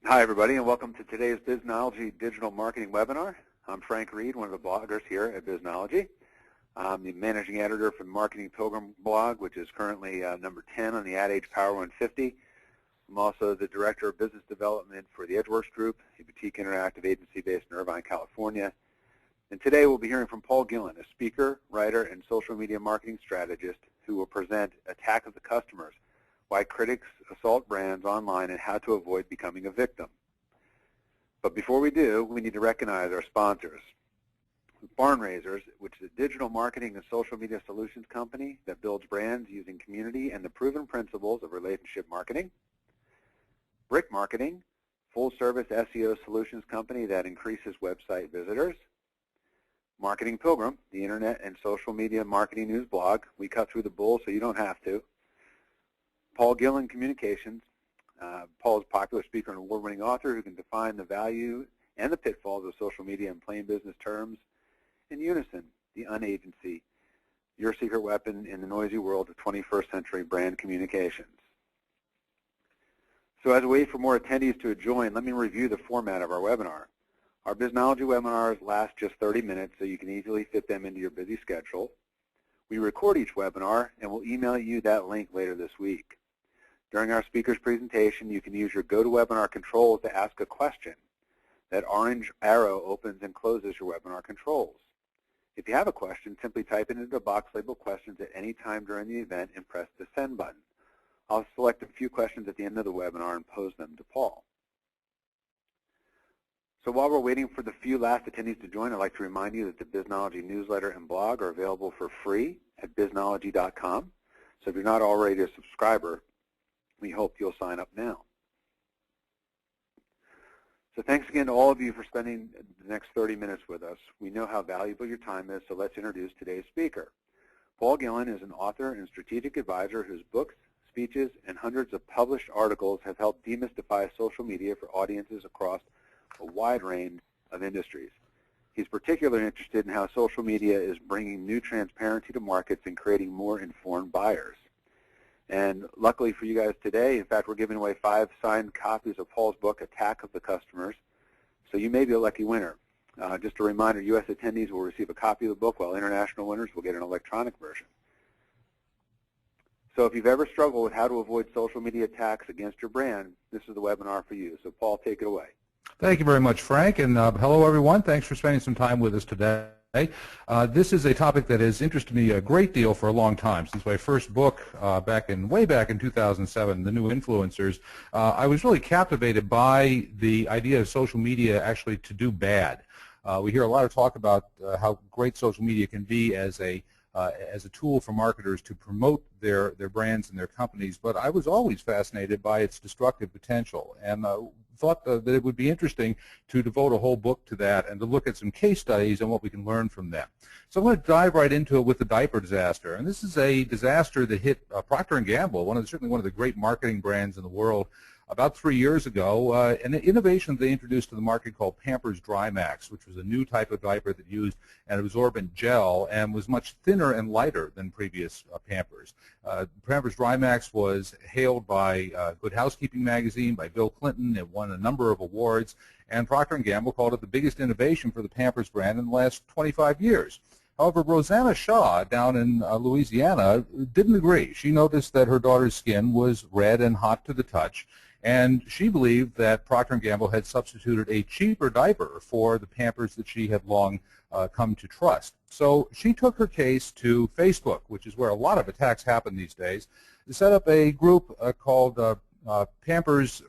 Hi, everybody, and welcome to today's Biznology Digital Marketing Webinar. I'm Frank Reed, one of the bloggers here at Biznology. I'm the managing editor for the Marketing Pilgrim blog, which is currently number 10 on the Ad Age Power 150. I'm also the director of business development for the Edgeworks Group, a boutique interactive agency based in Irvine, California. And today we'll be hearing from Paul Gillin, a speaker, writer, and social media marketing strategist who will present Attack of the Customers: Why Critics Assault Brands Online and How to Avoid Becoming a Victim. But before we do, we need to recognize our sponsors. Barn Raisers, which is a digital marketing and social media solutions company that builds brands using community and the proven principles of relationship marketing. Brick Marketing, full-service SEO solutions company that increases website visitors. Marketing Pilgrim, the internet and social media marketing news blog. We cut through the bull so you don't have to. Paul Gillin Communications. Paul is a popular speaker and award-winning author who can define the value and the pitfalls of social media in plain business terms. And Unison, the unagency, your secret weapon in the noisy world of 21st century brand communications. So as we wait for more attendees to join, let me review the format of our webinar. Our Biznology webinars last just 30 minutes, so you can easily fit them into your busy schedule. We record each webinar, and we'll email you that link later this week. During our speaker's presentation, you can use your GoToWebinar controls to ask a question. That orange arrow opens and closes your webinar controls. If you have a question, simply type it into the box labeled questions at any time during the event and press the send button. I'll select a few questions at the end of the webinar and pose them to Paul. So while we're waiting for the few last attendees to join, I'd like to remind you that the Biznology newsletter and blog are available for free at biznology.com. So if you're not already a subscriber, we hope you'll sign up now. So thanks again to all of you for spending the next 30 minutes with us. We know how valuable your time is, so let's introduce today's speaker. Paul Gillin is an author and strategic advisor whose books, speeches, and hundreds of published articles have helped demystify social media for audiences across a wide range of industries. He's particularly interested in how social media is bringing new transparency to markets and creating more informed buyers. And luckily for you guys today, in fact, we're giving away 5 signed copies of Paul's book, Attack of the Customers. So you may be a lucky winner. Just a reminder, U.S. attendees will receive a copy of the book, while international winners will get an electronic version. So if you've ever struggled with how to avoid social media attacks against your brand, this is the webinar for you. So Paul, take it away. Thank you very much, Frank, and hello, everyone. Thanks for spending some time with us today. This is a topic that has interested me a great deal for a long time. Since my first book way back in 2007, The New Influencers, I was really captivated by the idea of social media actually to do bad. We hear a lot of talk about how great social media can be as a tool for marketers to promote their brands and their companies, but I was always fascinated by its destructive potential, and thought that it would be interesting to devote a whole book to that and to look at some case studies and what we can learn from them. So I'm going to dive right into it with the diaper disaster, and this is a disaster that hit Procter & Gamble, certainly one of the great marketing brands in the world, about 3 years ago, an innovation they introduced to the market called Pampers Dry Max, which was a new type of diaper that used an absorbent gel and was much thinner and lighter than previous Pampers. Pampers Dry Max was hailed by Good Housekeeping magazine, by Bill Clinton. It won a number of awards, and Procter & Gamble called it the biggest innovation for the Pampers brand in the last 25 years. However, Rosanna Shaw down in Louisiana didn't agree. She noticed that her daughter's skin was red and hot to the touch, and she believed that Procter & Gamble had substituted a cheaper diaper for the Pampers that she had long come to trust. So she took her case to Facebook, which is where a lot of attacks happen these days, to set up a group called Pampers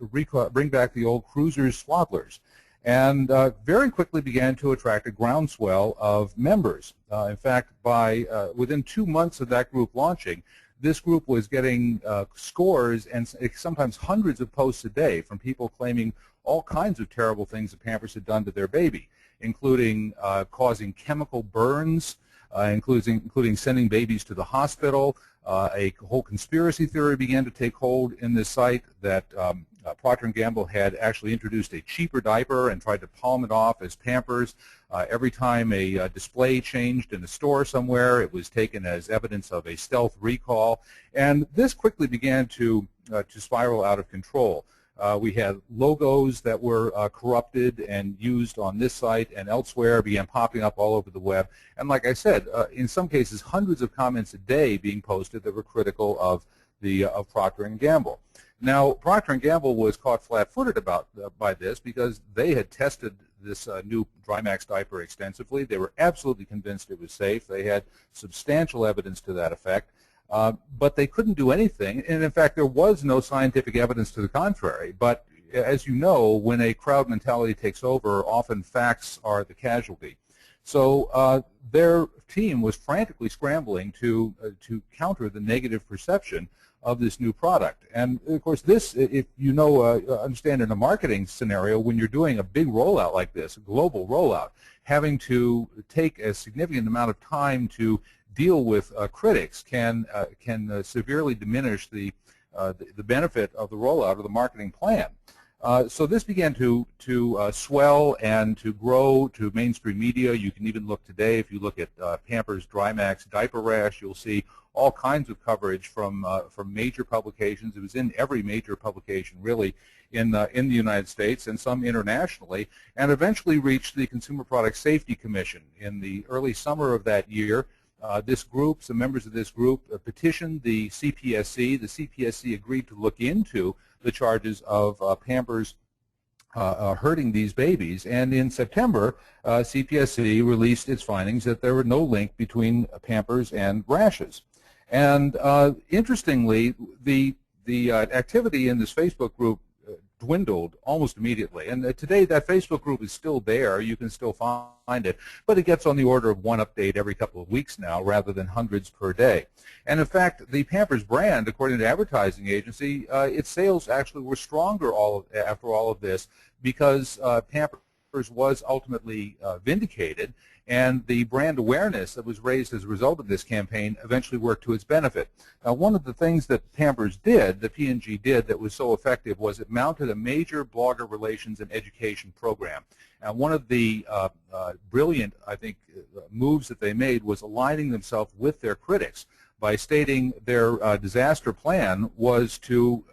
Bring Back the Old Cruisers Swaddlers, and very quickly began to attract a groundswell of members. In fact, within 2 months of that group launching, this group was getting scores and sometimes hundreds of posts a day from people claiming all kinds of terrible things that Pampers had done to their baby, including causing chemical burns, including sending babies to the hospital. A whole conspiracy theory began to take hold in this site that Procter & Gamble had actually introduced a cheaper diaper and tried to palm it off as Pampers. Every time a display changed in a store somewhere, it was taken as evidence of a stealth recall, and this quickly began to spiral out of control. We had logos that were corrupted and used on this site and elsewhere, began popping up all over the web. And like I said, in some cases, hundreds of comments a day being posted that were critical of Procter & Gamble. Now, Procter & Gamble was caught flat-footed by this because they had tested this new Drymax diaper extensively. They were absolutely convinced it was safe. They had substantial evidence to that effect. But they couldn't do anything, and in fact there was no scientific evidence to the contrary. But as you know, when a crowd mentality takes over, often facts are the casualty. So their team was frantically scrambling to counter the negative perception of this new product. And of course this, if you know, understand in a marketing scenario, when you're doing a big rollout like this, a global rollout, having to take a significant amount of time to deal with critics can severely diminish the benefit of the rollout of the marketing plan. So this began to swell and to grow to mainstream media. You can even look today, if you look at Pampers Drymax diaper rash, you'll see all kinds of coverage from major publications. It was in every major publication really in the United States and some internationally, and eventually reached the Consumer Product Safety Commission in the early summer of that year. This group, some members of this group, petitioned the CPSC. The CPSC agreed to look into the charges of Pampers hurting these babies, and in September, CPSC released its findings that there were no link between Pampers and rashes. And interestingly, the activity in this Facebook group dwindled almost immediately. And today that Facebook group is still there. You can still find it. But it gets on the order of one update every couple of weeks now rather than hundreds per day. And in fact, the Pampers brand, according to the advertising agency, its sales actually were stronger after all of this because Pampers was ultimately vindicated, and the brand awareness that was raised as a result of this campaign eventually worked to its benefit. Now, one of the things that Pampers did, the P&G did, that was so effective was it mounted a major blogger relations and education program. And one of the brilliant, I think, moves that they made was aligning themselves with their critics by stating their disaster plan was to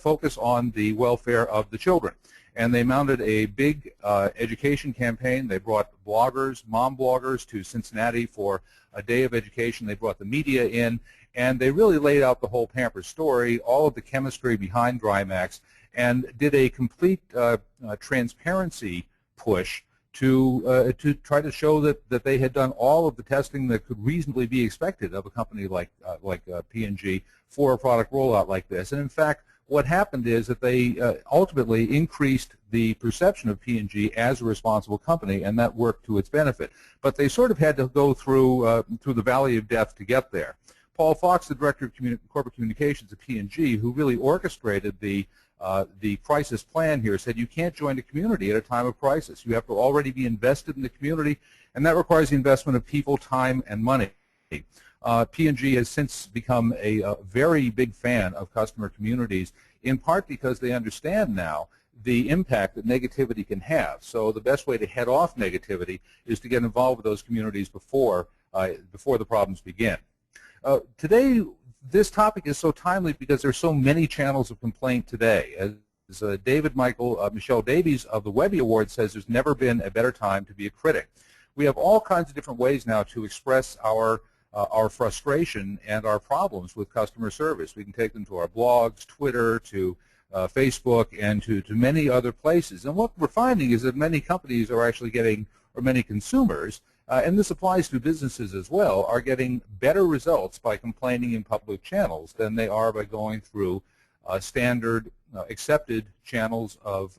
focus on the welfare of the children. And they mounted a big education campaign. They brought bloggers, mom bloggers, to Cincinnati for a day of education. They brought the media in, and they really laid out the whole Pampers story, all of the chemistry behind Drymax, and did a complete transparency push to try to show that they had done all of the testing that could reasonably be expected of a company like P&G for a product rollout like this. And in fact, what happened is that they ultimately increased the perception of P&G as a responsible company, and that worked to its benefit. But they sort of had to go through the valley of death to get there. Paul Fox, the director of corporate communications at P&G, who really orchestrated the crisis plan here, said you can't join a community at a time of crisis. You have to already be invested in the community, and that requires the investment of people, time, and money. P&G has since become a very big fan of customer communities, in part because they understand now the impact that negativity can have. So the best way to head off negativity is to get involved with those communities before the problems begin. Today, this topic is so timely because there are so many channels of complaint today. As Michelle Davies of the Webby Award says, there's never been a better time to be a critic. We have all kinds of different ways now to express our frustration and our problems with customer service. We can take them to our blogs, Twitter, to Facebook, and to many other places. And what we're finding is that many companies are actually getting, or many consumers, and this applies to businesses as well, are getting better results by complaining in public channels than they are by going through standard accepted channels of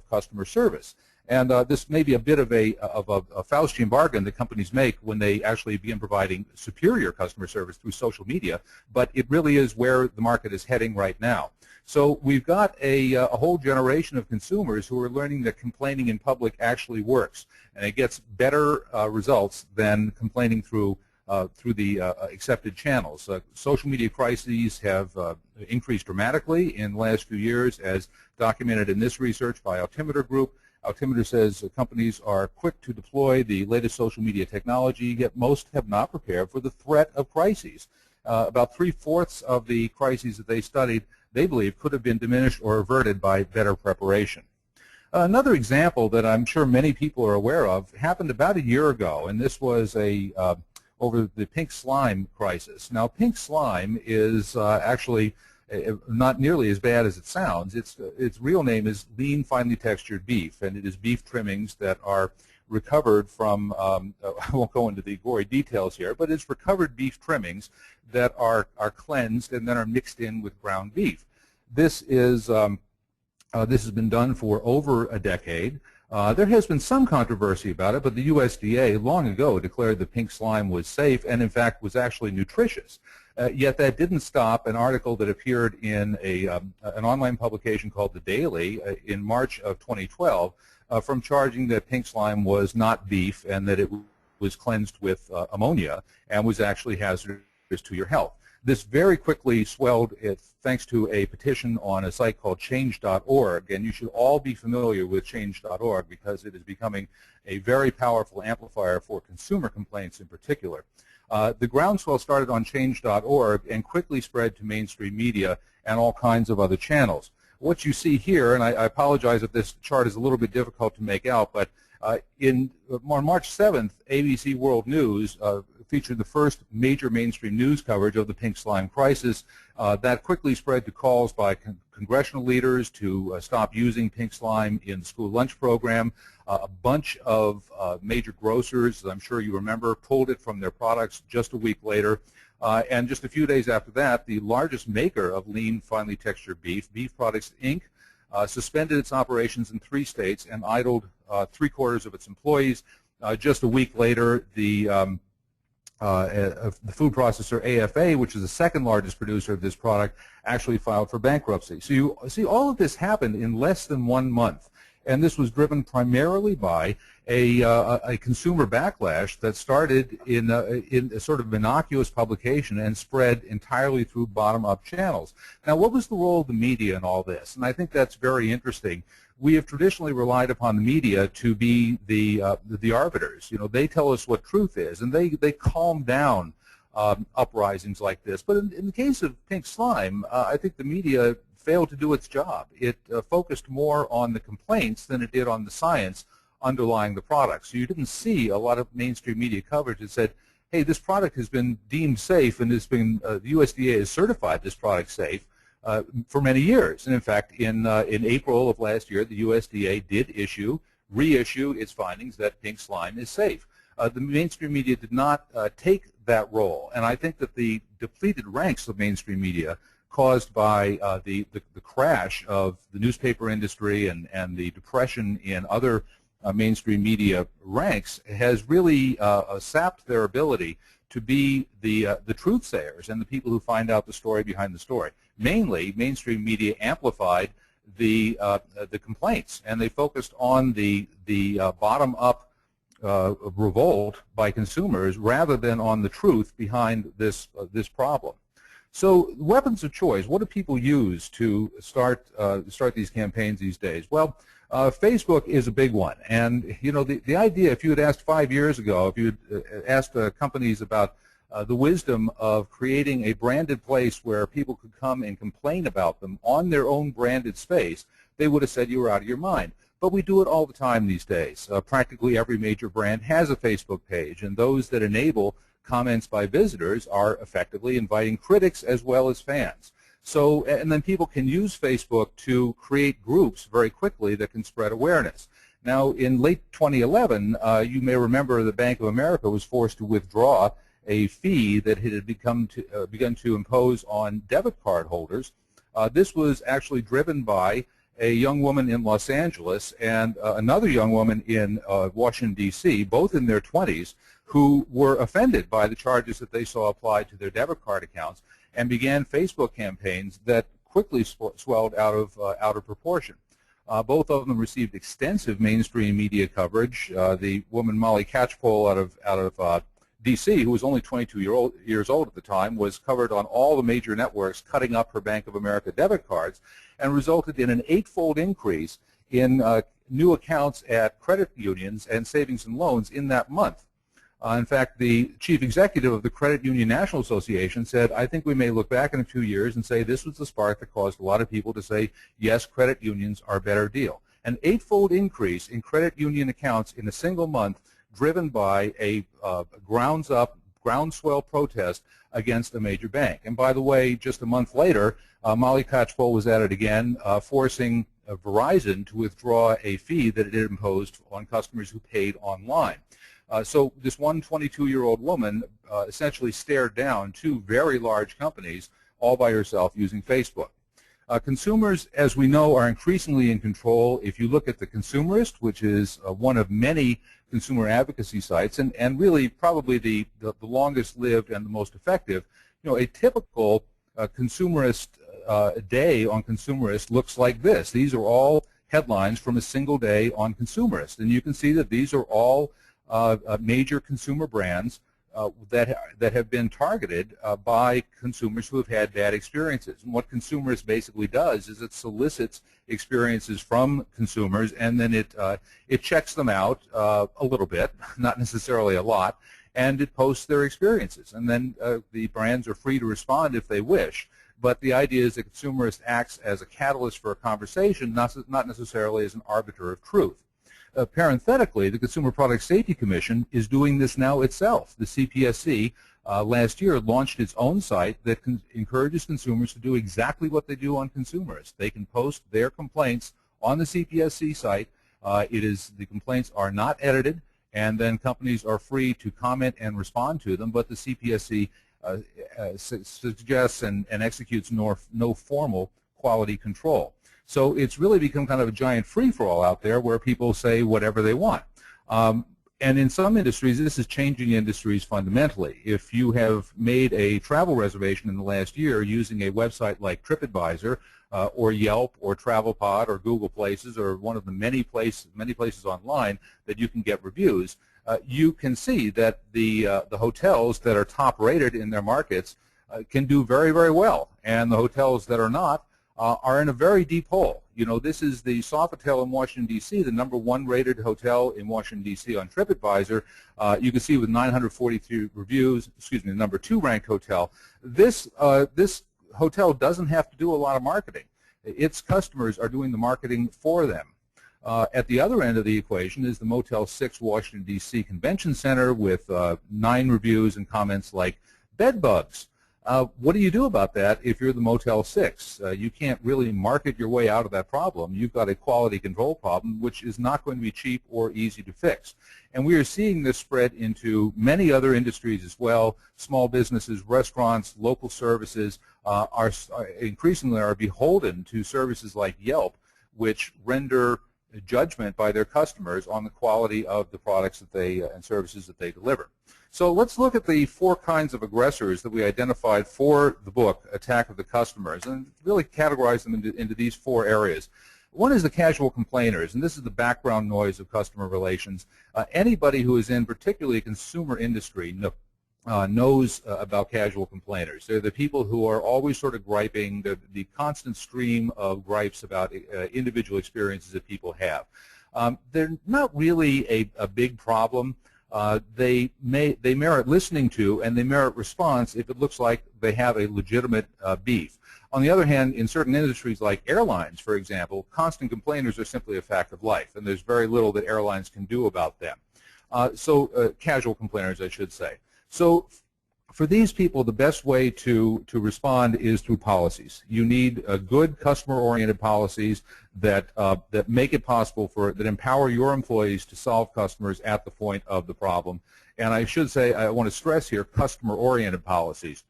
customer service. And this may be a bit of a Faustian bargain that companies make when they actually begin providing superior customer service through social media, but it really is where the market is heading right now. So we've got a whole generation of consumers who are learning that complaining in public actually works, and it gets better results than complaining through the accepted channels. Social media crises have increased dramatically in the last few years, as documented in this research by Altimeter Group. Altimeter says companies are quick to deploy the latest social media technology, yet most have not prepared for the threat of crises. About 3/4 of the crises that they studied they believe could have been diminished or averted by better preparation. Another example that I'm sure many people are aware of happened about a year ago, and this was over the pink slime crisis. Now, pink slime is actually not nearly as bad as it sounds. Its real name is lean, finely textured beef, and it is beef trimmings that are recovered from, I won't go into the gory details here, but it's recovered beef trimmings that are cleansed and then are mixed in with ground beef. This has been done for over a decade. There has been some controversy about it, but the USDA long ago declared that pink slime was safe and, in fact, was actually nutritious. Yet that didn't stop an article that appeared in an online publication called The Daily in March of 2012 from charging that pink slime was not beef and that it was cleansed with ammonia and was actually hazardous to your health. This very quickly swelled thanks to a petition on a site called change.org, and you should all be familiar with change.org because it is becoming a very powerful amplifier for consumer complaints in particular. The groundswell started on change.org and quickly spread to mainstream media and all kinds of other channels. What you see here, and I apologize if this chart is a little bit difficult to make out, but on March 7th, ABC World News featured the first major mainstream news coverage of the pink slime crisis. That quickly spread to calls by congressional leaders to stop using pink slime in the school lunch program. A bunch of major grocers, as I'm sure you remember, pulled it from their products just a week later. And just a few days after that, the largest maker of lean, finely textured beef, Beef Products, Inc., suspended its operations in 3 states and idled 3/4 of its employees. Just a week later, the food processor AFA, which is the second largest producer of this product, actually filed for bankruptcy. So you see all of this happened in less than 1 month. And this was driven primarily by a consumer backlash that started in a sort of innocuous publication and spread entirely through bottom-up channels. Now, what was the role of the media in all this? And I think that's very interesting. We have traditionally relied upon the media to be the arbiters. You know, they tell us what truth is, and they calm down uprisings like this. But in the case of pink slime, I think the media failed to do its job. It focused more on the complaints than it did on the science underlying the product. So you didn't see a lot of mainstream media coverage that said, hey, this product has been deemed safe and the USDA has certified this product safe for many years. And in fact, in April of last year, the USDA did reissue its findings that pink slime is safe. The mainstream media did not take that role. And I think that the depleted ranks of mainstream media caused by the crash of the newspaper industry and the depression in other mainstream media ranks has really sapped their ability to be the truth sayers and the people who find out the story behind the story. Mainly, mainstream media amplified the complaints, and they focused on the bottom-up revolt by consumers rather than on the truth behind this problem. So, weapons of choice. What do people use to start these campaigns these days? Well, Facebook is a big one, and you know the idea. If you had asked 5 years ago, if you had asked companies about the wisdom of creating a branded place where people could come and complain about them on their own branded space, they would have said you were out of your mind. But we do it all the time these days. Practically every major brand has a Facebook page, and those that enable comments by visitors are effectively inviting critics as well as fans. So, and then people can use Facebook to create groups very quickly that can spread awareness. Now, in late 2011, you may remember the Bank of America was forced to withdraw a fee that it had begun to impose on debit card holders. This was actually driven by a young woman in Los Angeles and another young woman in Washington, D.C., both in their 20s, who were offended by the charges that they saw applied to their debit card accounts and began Facebook campaigns that quickly swelled out of proportion. Both of them received extensive mainstream media coverage. The woman Molly Catchpole out of D.C., who was only 22 years old at the time, was covered on all the major networks, cutting up her Bank of America debit cards, and resulted in an 8-fold increase in new accounts at credit unions and savings and loans in that month. In fact, the chief executive of the Credit Union National Association said, I think we may look back in a few years and say this was the spark that caused a lot of people to say, yes, credit unions are a better deal. An 8-fold increase in credit union accounts in a single month, driven by a groundswell protest against a major bank. And by the way, just a month later, Molly Catchpole was at it again, forcing Verizon to withdraw a fee that it had imposed on customers who paid online. So this one 22-year-old woman essentially stared down two very large companies all by herself using Facebook. Consumers, as we know, are increasingly in control. If you look at The Consumerist, which is one of many consumer advocacy sites, and really probably the longest lived and the most effective, a typical consumerist day on Consumerist looks like this. These are all headlines from a single day on Consumerist, and you can see that these are all major consumer brands that have been targeted by consumers who have had bad experiences. And what Consumerist basically does is it solicits experiences from consumers, and then it checks them out a little bit, not necessarily a lot, and it posts their experiences. And then the brands are free to respond if they wish. But the idea is that Consumerist acts as a catalyst for a conversation, not necessarily as an arbiter of truth. Parenthetically, the Consumer Product Safety Commission is doing this now itself. The CPSC last year launched its own site that encourages consumers to do exactly what they do on Consumerist. They can post their complaints on the CPSC site. The complaints are not edited, and then companies are free to comment and respond to them, but the CPSC suggests and executes no formal quality control. So it's really become kind of a giant free-for-all out there where people say whatever they want. And in some industries, this is changing industries fundamentally. If you have made a travel reservation in the last year using a website like TripAdvisor or Yelp or TravelPod or Google Places or one of the many places online that you can get reviews, you can see that the hotels that are top-rated in their markets can do very, very well, and the hotels that are not are in a very deep hole. This is the Sofitel in Washington, D.C., the #1 rated hotel in Washington, D.C. on TripAdvisor. You can see with 942 reviews, excuse me, the #2 ranked hotel. This hotel doesn't have to do a lot of marketing. Its customers are doing the marketing for them. At the other end of the equation is the Motel 6 Washington, D.C. Convention Center with 9 reviews and comments like, bed bugs. What do you do about that if you're the Motel 6? You can't really market your way out of that problem. You've got a quality control problem which is not going to be cheap or easy to fix. And we are seeing this spread into many other industries as well. Small businesses, restaurants, local services are increasingly beholden to services like Yelp, which render judgment by their customers on the quality of the products that they and services that they deliver. So let's look at the 4 kinds of aggressors that we identified for the book, Attack of the Customers, and really categorize them into these 4 areas. One is the casual complainers, and this is the background noise of customer relations. Anybody who is in particularly a consumer industry knows about casual complainers. They're the people who are always sort of griping, the constant stream of gripes about individual experiences that people have. They're not really a big problem. They merit listening to, and they merit response if it looks like they have a legitimate beef. On the other hand, in certain industries like airlines, for example, constant complainers are simply a fact of life, and there's very little that airlines can do about them. Casual complainers, I should say. So for these people, the best way to respond is through policies. You need good customer-oriented policies that make it possible that empower your employees to solve customers at the point of the problem. And I should say, I want to stress here, customer-oriented policies.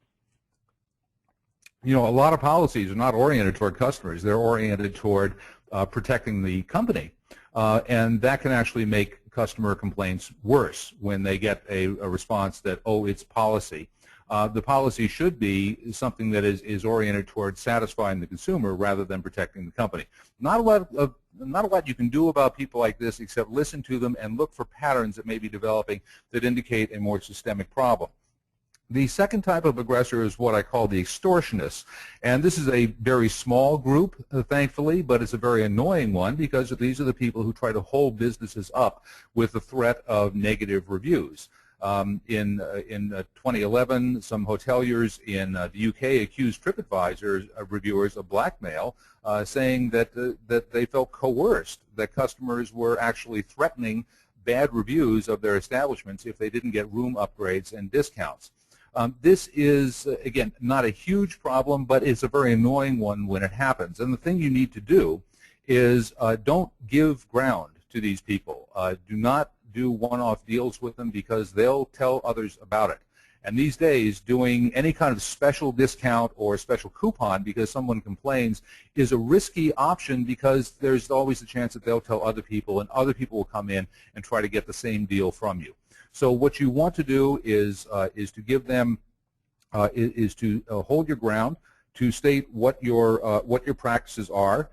A lot of policies are not oriented toward customers. They're oriented toward protecting the company. And that can actually make customer complaints worse when they get a response that, oh, it's policy. The policy should be something that is oriented towards satisfying the consumer rather than protecting the company. Not a lot you can do about people like this except listen to them and look for patterns that may be developing that indicate a more systemic problem. The second type of aggressor is what I call the extortionists, and this is a very small group, thankfully, but it's a very annoying one because these are the people who try to hold businesses up with the threat of negative reviews. In 2011, some hoteliers in the UK accused TripAdvisor reviewers of blackmail, saying that they felt coerced, that customers were actually threatening bad reviews of their establishments if they didn't get room upgrades and discounts. This is, again, not a huge problem, but it's a very annoying one when it happens. And the thing you need to do is don't give ground to these people. Do not do one-off deals with them, because they'll tell others about it. And these days, doing any kind of special discount or special coupon because someone complains is a risky option, because there's always a chance that they'll tell other people, and other people will come in and try to get the same deal from you. So what you want to do is to give them hold your ground, to state what your practices are,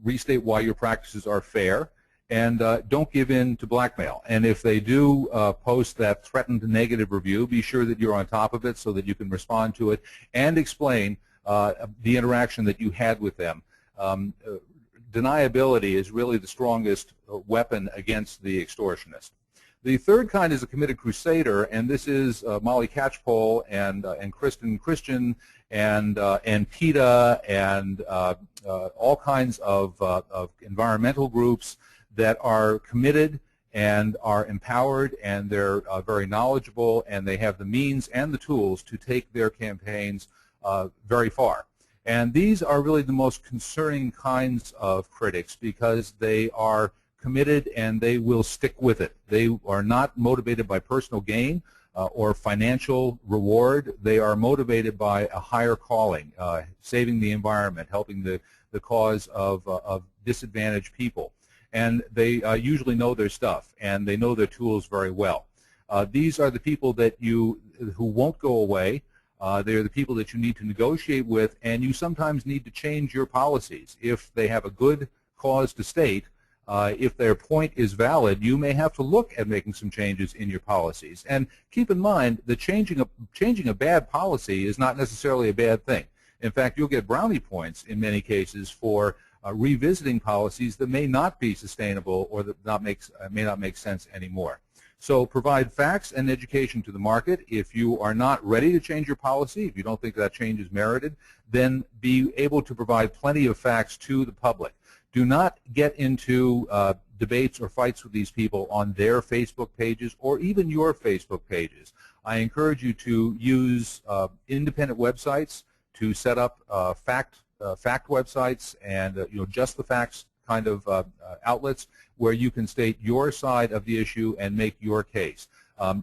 restate why your practices are fair, and don't give in to blackmail. And if they do post that threatened negative review, be sure that you're on top of it so that you can respond to it and explain the interaction that you had with them. Deniability is really the strongest weapon against the extortionist. The third kind is a committed crusader, and this is Molly Catchpole and Kristen Christian and PETA and all kinds of environmental groups that are committed and are empowered, and they're very knowledgeable, and they have the means and the tools to take their campaigns very far. And these are really the most concerning kinds of critics, because they are committed and they will stick with it. They are not motivated by personal gain or financial reward. They are motivated by a higher calling, saving the environment, helping the cause of disadvantaged people. And they usually know their stuff, and they know their tools very well. These are the people that who won't go away. They're the people that you need to negotiate with, and you sometimes need to change your policies. If they have a good cause to state, if their point is valid, you may have to look at making some changes in your policies. And keep in mind that changing a bad policy is not necessarily a bad thing. In fact, you'll get brownie points in many cases for revisiting policies that may not be sustainable or that may not make sense anymore. So provide facts and education to the market. If you are not ready to change your policy, if you don't think that change is merited, then be able to provide plenty of facts to the public. Do not get into debates or fights with these people on their Facebook pages or even your Facebook pages. I encourage you to use independent websites to set up fact websites and just the facts kind of outlets where you can state your side of the issue and make your case.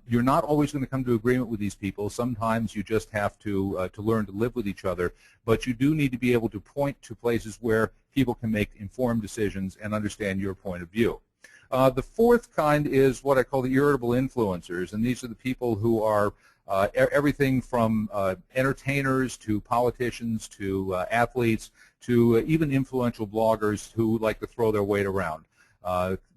You're not always going to come to agreement with these people. Sometimes you just have to learn to live with each other, but you do need to be able to point to places where people can make informed decisions and understand your point of view. The fourth kind is what I call the irritable influencers, and these are the people who are everything from entertainers to politicians to athletes to even influential bloggers who like to throw their weight around.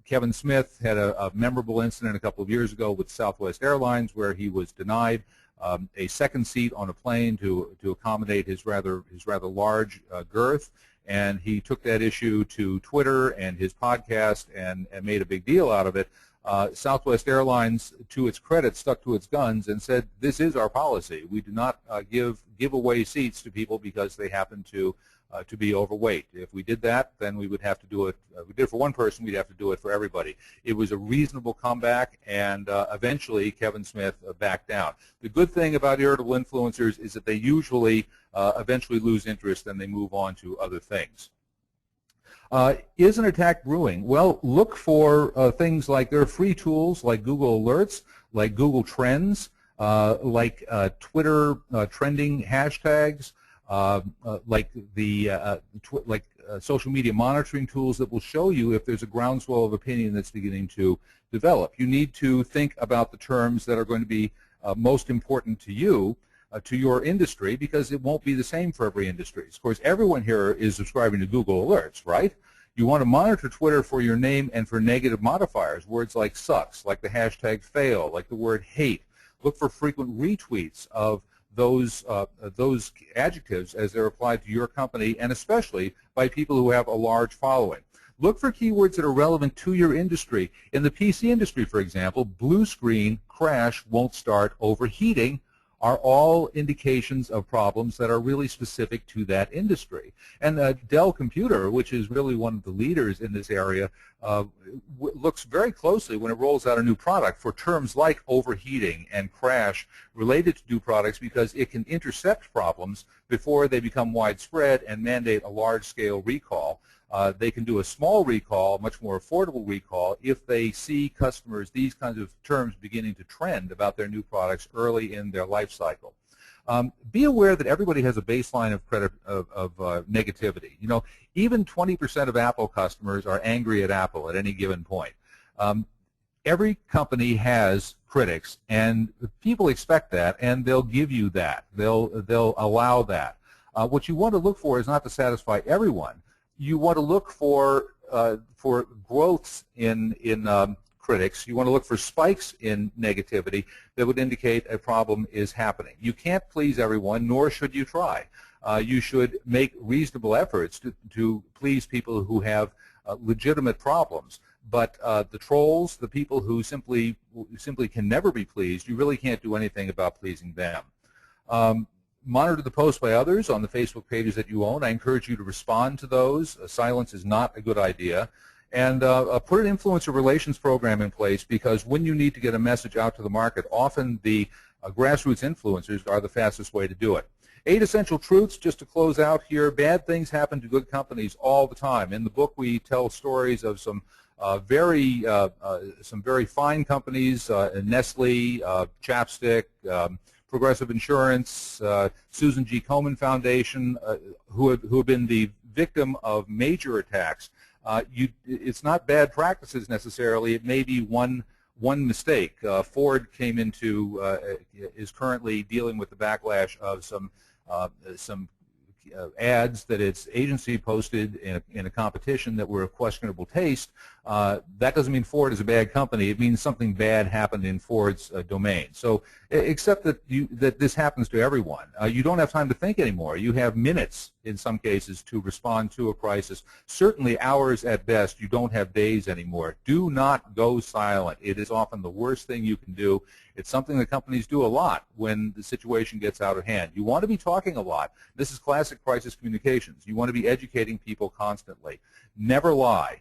Kevin Smith had a memorable incident a couple of years ago with Southwest Airlines where he was denied a second seat on a plane to accommodate his rather large girth, and he took that issue to Twitter and his podcast and made a big deal out of it. Southwest Airlines, to its credit, stuck to its guns and said, this is our policy. We do not give away seats to people because they happen to be overweight. If we did that, then we would have to do it. If we did it for one person, we'd have to do it for everybody. It was a reasonable comeback, and eventually Kevin Smith backed down. The good thing about irritable influencers is that they usually eventually lose interest and they move on to other things. Is an attack brewing? Well, look for things like there are free tools like Google Alerts, like Google Trends, like Twitter trending hashtags, like social media monitoring tools that will show you if there's a groundswell of opinion that's beginning to develop. You need to think about the terms that are going to be most important to you, to your industry, because it won't be the same for every industry. Of course, everyone here is subscribing to Google Alerts, right? You want to monitor Twitter for your name and for negative modifiers, words like sucks, like the hashtag fail, like the word hate. Look for frequent retweets of those adjectives as they're applied to your company, and especially by people who have a large following. Look for keywords that are relevant to your industry. In the PC industry, for example, blue screen, crash, won't start, overheating are all indications of problems that are really specific to that industry. And Dell Computer, which is really one of the leaders in this area, looks very closely when it rolls out a new product for terms like overheating and crash related to new products, because it can intercept problems before they become widespread and mandate a large-scale recall. They can do a small recall, much more affordable recall, if they see customers, these kinds of terms beginning to trend about their new products early in their life cycle. Be aware that everybody has a baseline of negativity. You know, even 20% of Apple customers are angry at Apple at any given point. Every company has critics, and people expect that, and they'll give you that. They'll allow that. What you want to look for is not to satisfy everyone. You want to look for growths in critics. You want to look for spikes in negativity that would indicate a problem is happening. You can't please everyone, nor should you try. You should make reasonable efforts to please people who have legitimate problems. But the trolls, the people who simply can never be pleased, you really can't do anything about pleasing them. Monitor the posts by others on the Facebook pages that you own. I encourage you to respond to those. Silence is not a good idea. And put an influencer relations program in place, because when you need to get a message out to the market, often the grassroots influencers are the fastest way to do it. 8 essential truths, just to close out here. Bad things happen to good companies all the time. In the book, we tell stories of some very fine companies, Nestle, Chapstick, Progressive Insurance, Susan G. Komen Foundation, who have been the victim of major attacks. It's not bad practices necessarily. It may be one mistake. Ford is currently dealing with the backlash of some ads that its agency posted in a competition that were of questionable taste. That doesn't mean Ford is a bad company. It means something bad happened in Ford's domain. So accept that this happens to everyone. You don't have time to think anymore. You have minutes in some cases to respond to a crisis. Certainly hours at best. You don't have days anymore. Do not go silent. It is often the worst thing you can do. It's something that companies do a lot when the situation gets out of hand. You want to be talking a lot. This is classic crisis communications. You want to be educating people constantly. Never lie.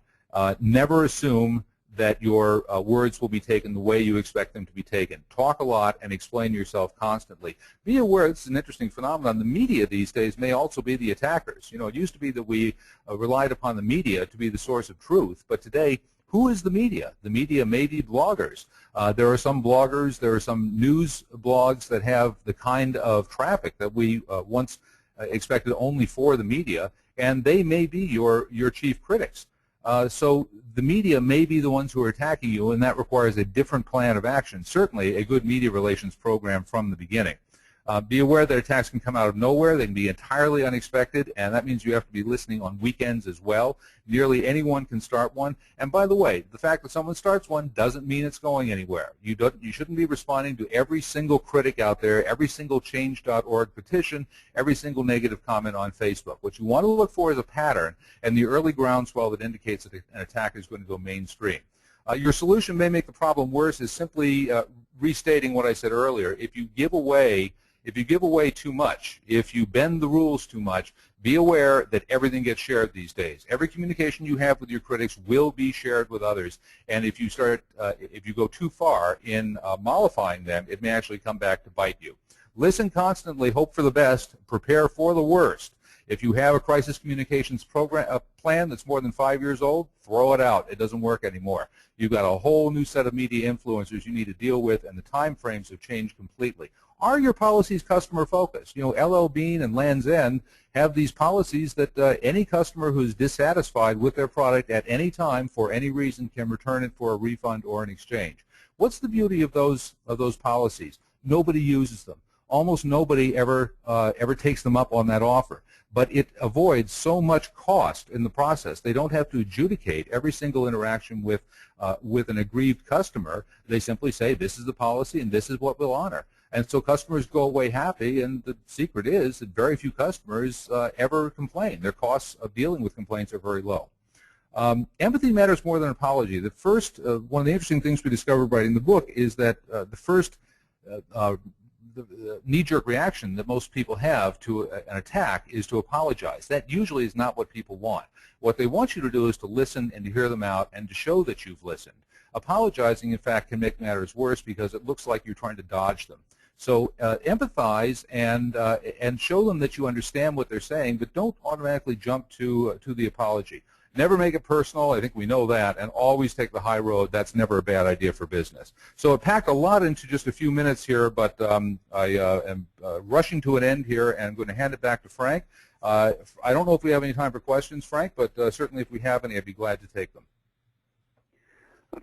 Never assume that your words will be taken the way you expect them to be taken. Talk a lot and explain yourself constantly. Be aware, this is an interesting phenomenon, the media these days may also be the attackers. You know, it used to be that we relied upon the media to be the source of truth, but today, who is the media? The media may be bloggers. There are some bloggers, there are some news blogs that have the kind of traffic that we once expected only for the media, and they may be your chief critics. So the media may be the ones who are attacking you, and that requires a different plan of action, certainly a good media relations program from the beginning. Be aware that attacks can come out of nowhere. They can be entirely unexpected, and that means you have to be listening on weekends as well. Nearly anyone can start one. And by the way, the fact that someone starts one doesn't mean it's going anywhere. You shouldn't be responding to every single critic out there, every single change.org petition, every single negative comment on Facebook. What you want to look for is a pattern and the early groundswell that indicates that an attack is going to go mainstream. Your solution may make the problem worse is simply restating what I said earlier. If you give away too much, if you bend the rules too much, be aware that everything gets shared these days. Every communication you have with your critics will be shared with others, and if you go too far in mollifying them, it may actually come back to bite you. Listen constantly, hope for the best, prepare for the worst. If you have a crisis communications plan that's more than 5 years old, throw it out. It doesn't work anymore. You've got a whole new set of media influencers you need to deal with, and the time frames have changed completely. Are your policies customer focused? You know, LL Bean and Land's End have these policies that any customer who's dissatisfied with their product at any time for any reason can return it for a refund or an exchange. What's the beauty of those policies? Nobody uses them. Almost nobody ever takes them up on that offer. But it avoids so much cost in the process. They don't have to adjudicate every single interaction with an aggrieved customer. They simply say, this is the policy and this is what we'll honor. And so customers go away happy, and the secret is that very few customers ever complain. Their costs of dealing with complaints are very low. Empathy matters more than apology. The first, one of the interesting things we discovered writing the book is that the first the knee-jerk reaction that most people have to an attack is to apologize. That usually is not what people want. What they want you to do is to listen and to hear them out and to show that you've listened. Apologizing, in fact, can make matters worse because it looks like you're trying to dodge them. So empathize and show them that you understand what they're saying, but don't automatically jump to the apology. Never make it personal. I think we know that. And always take the high road. That's never a bad idea for business. So it packed a lot into just a few minutes here, but I am rushing to an end here, and I'm going to hand it back to Frank. I don't know if we have any time for questions, Frank, but certainly if we have any, I'd be glad to take them.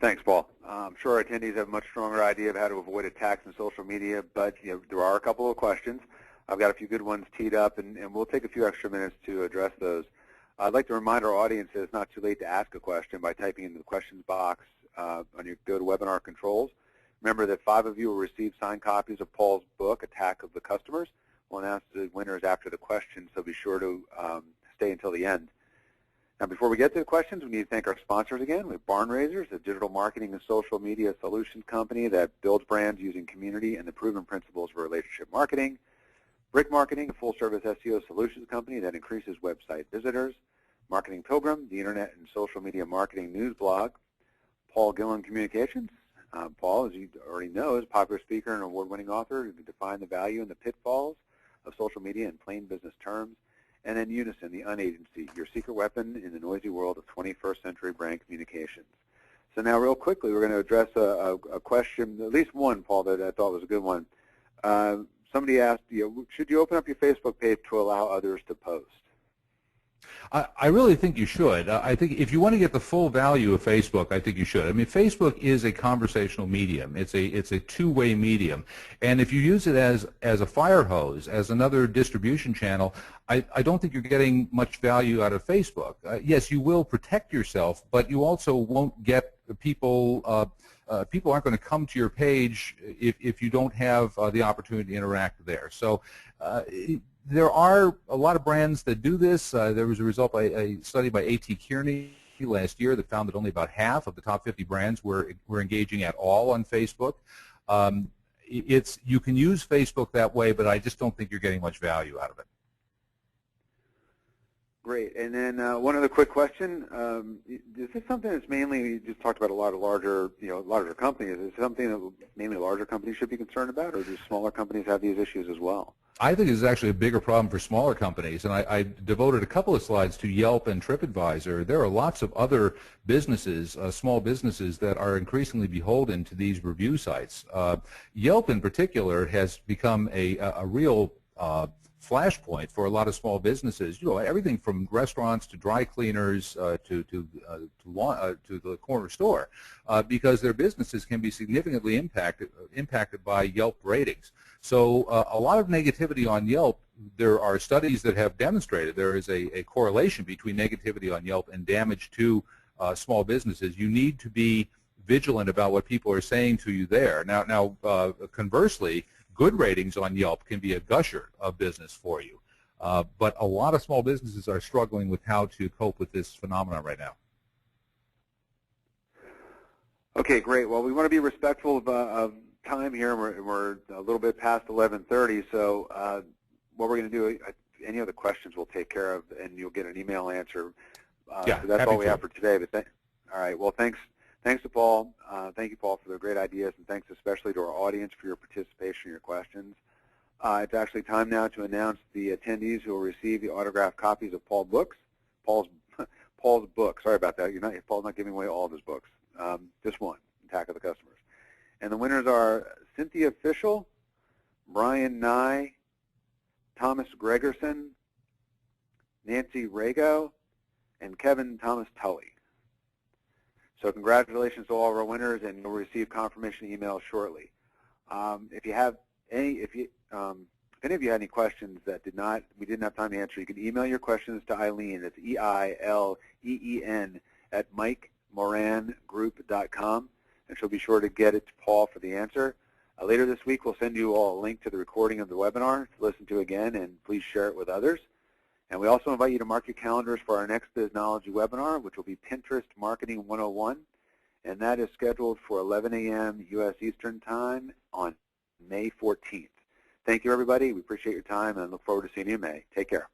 Thanks, Paul. I'm sure our attendees have a much stronger idea of how to avoid attacks in social media, but there are a couple of questions. I've got a few good ones teed up, and we'll take a few extra minutes to address those. I'd like to remind our audience that it's not too late to ask a question by typing into the questions box on your GoToWebinar controls. Remember that 5 of you will receive signed copies of Paul's book, Attack of the Customers. We'll announce the winners after the question, so be sure to stay until the end. Now, before we get to the questions, we need to thank our sponsors again. We have Barn Raisers, a digital marketing and social media solutions company that builds brands using community and the proven principles of relationship marketing. Brick Marketing, a full-service SEO solutions company that increases website visitors. Marketing Pilgrim, the internet and social media marketing news blog. Paul Gillin Communications. Paul, as you already know, is a popular speaker and award-winning author who can define the value and the pitfalls of social media in plain business terms. And then Unison, the unagency, your secret weapon in the noisy world of 21st century brand communications. So now real quickly, we're going to address a question, at least one, Paul, that I thought was a good one. Somebody asked, should you open up your Facebook page to allow others to post? I really think you should. I think if you want to get the full value of Facebook, I think you should. I mean, Facebook is a conversational medium. It's a two-way medium, and if you use it as a fire hose, as another distribution channel, I don't think you're getting much value out of Facebook. Yes, you will protect yourself, but you also won't get people. People aren't going to come to your page if you don't have the opportunity to interact there. So. There are a lot of brands that do this. There was a study by A.T. Kearney last year that found that only about half of the top 50 brands were engaging at all on Facebook. You can use Facebook that way, but I just don't think you're getting much value out of it. Great. And then one other quick question: is this something that's mainly, you just talked about a lot of larger companies? Is it something that mainly larger companies should be concerned about, or do smaller companies have these issues as well? I think it's actually a bigger problem for smaller companies, and I devoted a couple of slides to Yelp and TripAdvisor. There are lots of other businesses, small businesses, that are increasingly beholden to these review sites. Yelp, in particular, has become a real flashpoint for a lot of small businesses. Everything from restaurants to dry cleaners to the corner store, because their businesses can be significantly impacted by Yelp ratings. So a lot of negativity on Yelp, there are studies that have demonstrated there is a correlation between negativity on Yelp and damage to small businesses. You need to be vigilant about what people are saying to you there. Now, conversely, good ratings on Yelp can be a gusher of business for you. But a lot of small businesses are struggling with how to cope with this phenomenon right now. Okay, great. Well, we want to be respectful of time here. We're a little bit past 11:30, so what we're going to do, any other questions we'll take care of, and you'll get an email answer. Yeah, so that's all we have for today. But all right, well, thanks to Paul. Thank you, Paul, for the great ideas, and thanks especially to our audience for your participation and your questions. It's actually time now to announce the attendees who will receive the autographed copies of Paul's book. Sorry about that. Paul's not giving away all of his books. Just one, Attack of the Customers. And the winners are Cynthia Fischel, Brian Nye, Thomas Gregerson, Nancy Rago, and Kevin Thomas Tully. So congratulations to all of our winners, and you'll receive confirmation emails shortly. If any of you had any questions that we didn't have time to answer, you can email your questions to Eileen. It's EILEEN at MikeMoranGroup.com, and she'll be sure to get it to Paul for the answer. Later this week, we'll send you all a link to the recording of the webinar to listen to again, and please share it with others. And we also invite you to mark your calendars for our next Biznology webinar, which will be Pinterest Marketing 101, and that is scheduled for 11 a.m. U.S. Eastern Time on May 14th. Thank you, everybody. We appreciate your time and look forward to seeing you in May. Take care.